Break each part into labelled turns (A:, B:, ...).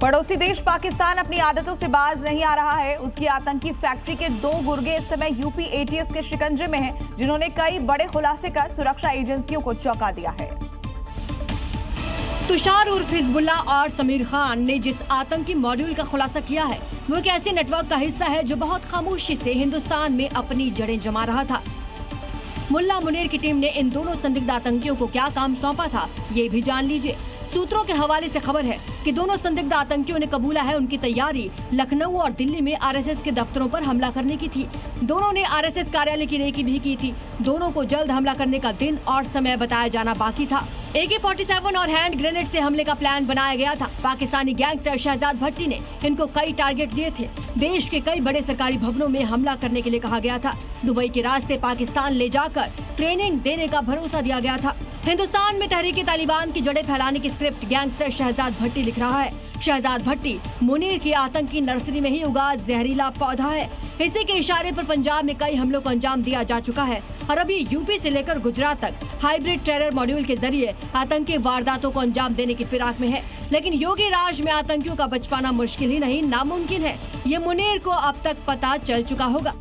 A: पड़ोसी देश पाकिस्तान अपनी आदतों से बाज नहीं आ रहा है। उसकी आतंकी फैक्ट्री के 2 गुर्गे इस समय यूपी एटीएस के शिकंजे में हैं, जिन्होंने कई बड़े खुलासे कर सुरक्षा एजेंसियों को चौंका दिया है।
B: तुषार उर्फ हिजबुल्ला और समीर खान ने जिस आतंकी मॉड्यूल का खुलासा किया है वो एक ऐसे नेटवर्क का हिस्सा है जो बहुत खामोशी से हिंदुस्तान में अपनी जड़ें जमा रहा था। मुल्ला मुनीर की टीम ने इन दोनों संदिग्ध आतंकियों को क्या काम सौंपा था, ये भी जान लीजिए। सूत्रों के हवाले से खबर है कि दोनों संदिग्ध आतंकियों ने कबूला है उनकी तैयारी लखनऊ और दिल्ली में आरएसएस के दफ्तरों पर हमला करने की थी। दोनों ने आरएसएस कार्यालय की रेकी भी की थी। दोनों को जल्द हमला करने का दिन और समय बताया जाना बाकी था। AK-47 और हैंड ग्रेनेड से हमले का प्लान बनाया गया था। पाकिस्तानी गैंगस्टर शहजाद भट्टी ने इनको कई टारगेट दिए थे। देश के कई बड़े सरकारी भवनों में हमला करने के लिए कहा गया था। दुबई के रास्ते पाकिस्तान ले जाकर ट्रेनिंग देने का भरोसा दिया गया था। हिंदुस्तान में तहरीक तालिबान की जड़ें फैलाने की स्क्रिप्ट गैंगस्टर शहजाद भट्टी लिख रहा है। शहजाद भट्टी मुनीर की आतंकी नर्सरी में ही उगा जहरीला पौधा है। इसी के इशारे पर पंजाब में कई हमलों को अंजाम दिया जा चुका है और अभी यूपी से लेकर गुजरात तक हाइब्रिड टेरर मॉड्यूल के जरिए आतंकी वारदातों को अंजाम देने की फिराक में है। लेकिन योगी राज में आतंकियों का बच पाना मुश्किल ही नहीं नामुमकिन है। ये मुनीर को अब तक पता चल चुका होगा।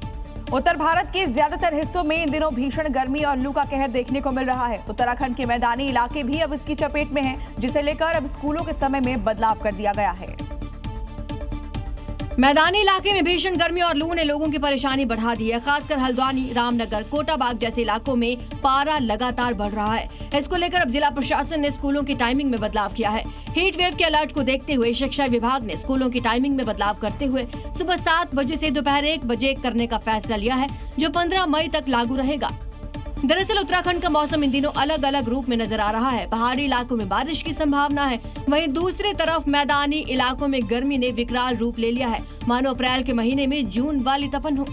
A: उत्तर भारत के ज्यादातर हिस्सों में इन दिनों भीषण गर्मी और लू का कहर देखने को मिल रहा है। उत्तराखंड के मैदानी इलाके भी अब इसकी चपेट में हैं, जिसे लेकर अब स्कूलों के समय में बदलाव कर दिया गया है।
B: मैदानी इलाके में भीषण गर्मी और लू ने लोगों की परेशानी बढ़ा दी है। खासकर हल्द्वानी, रामनगर, कोटाबाग जैसे इलाकों में पारा लगातार बढ़ रहा है। इसको लेकर अब जिला प्रशासन ने स्कूलों की टाइमिंग में बदलाव किया है। हीट वेव के अलर्ट को देखते हुए शिक्षा विभाग ने स्कूलों की टाइमिंग में बदलाव करते हुए सुबह 7 बजे से दोपहर 1 बजे करने का फैसला लिया है, जो 15 मई तक लागू रहेगा। दरअसल उत्तराखंड का मौसम इन दिनों अलग अलग रूप में नजर आ रहा है। पहाड़ी इलाकों में बारिश की संभावना है, वहीं दूसरी तरफ मैदानी इलाकों में गर्मी ने विकराल रूप ले लिया है, मानो अप्रैल के महीने में जून वाली तपन हो।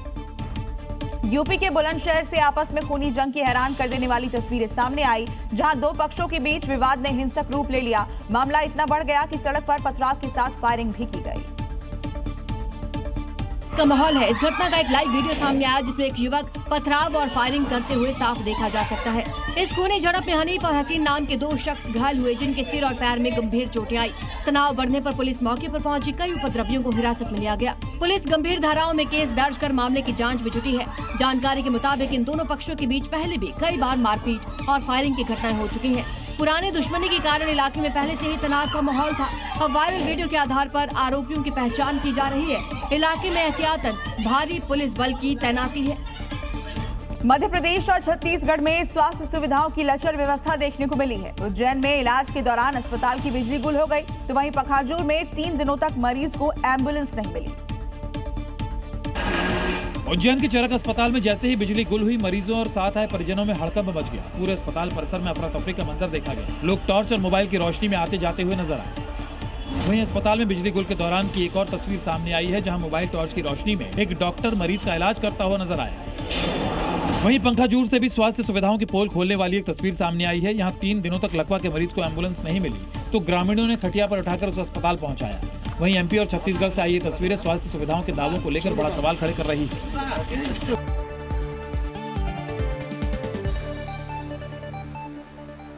A: यूपी के बुलंदशहर से आपस में खूनी जंग की हैरान कर देने वाली तस्वीरें सामने आई, जहां 2 पक्षों के बीच विवाद ने हिंसक रूप ले लिया। मामला इतना बढ़ गया कि सड़क पर पथराव के साथ फायरिंग भी की गई
B: का माहौल है। इस घटना का एक लाइव वीडियो सामने आया, जिसमें एक युवक पथराव और फायरिंग करते हुए साफ देखा जा सकता है। इस खूनी झड़प में हनीफ और हसीन नाम के 2 शख्स घायल हुए, जिनके सिर और पैर में गंभीर चोटें आई। तनाव बढ़ने पर पुलिस मौके पर पहुंची, कई उपद्रवियों को हिरासत में लिया गया। पुलिस गंभीर धाराओं में केस दर्ज कर मामले की जाँच में जुटी है। जानकारी के मुताबिक इन दोनों पक्षों के बीच पहले भी कई बार मारपीट और फायरिंग की घटनाएं हो चुकी है। पुराने दुश्मनी के कारण इलाके में पहले से ही तनाव का माहौल था। अब वायरल वीडियो के आधार पर आरोपियों की पहचान की जा रही है। इलाके में एहतियातन भारी पुलिस बल की तैनाती है।
A: मध्य प्रदेश और छत्तीसगढ़ में स्वास्थ्य सुविधाओं की लचर व्यवस्था देखने को मिली है। उज्जैन में इलाज के दौरान अस्पताल की बिजली गुल हो गई, तो वहीं पखाजूर में 3 दिनों तक मरीज को एम्बुलेंस नहीं मिली।
C: उज्जैन के चरक अस्पताल में जैसे ही बिजली गुल हुई, मरीजों और साथ आए परिजनों में हड़कंप मच गया। पूरे अस्पताल परिसर में अफरा तफरी का मंजर देखा गया। लोग टॉर्च और मोबाइल की रोशनी में आते जाते हुए नजर आए। वहीं अस्पताल में बिजली गुल के दौरान की एक और तस्वीर सामने आई है, जहां मोबाइल टॉर्च की रोशनी में एक डॉक्टर मरीज का इलाज करता हुआ नजर आया। वहीं पंखाजूर से भी स्वास्थ्य सुविधाओं की पोल खोलने वाली एक तस्वीर सामने आई है। यहाँ 3 दिनों तक लकवा के मरीज को एम्बुलेंस नहीं मिली, तो ग्रामीणों ने खटिया पर उठाकर उस अस्पताल पहुंचाया। वहीं MP और छत्तीसगढ़ से आई ये तस्वीरें स्वास्थ्य सुविधाओं के दावों को लेकर बड़ा सवाल खड़े कर रही है।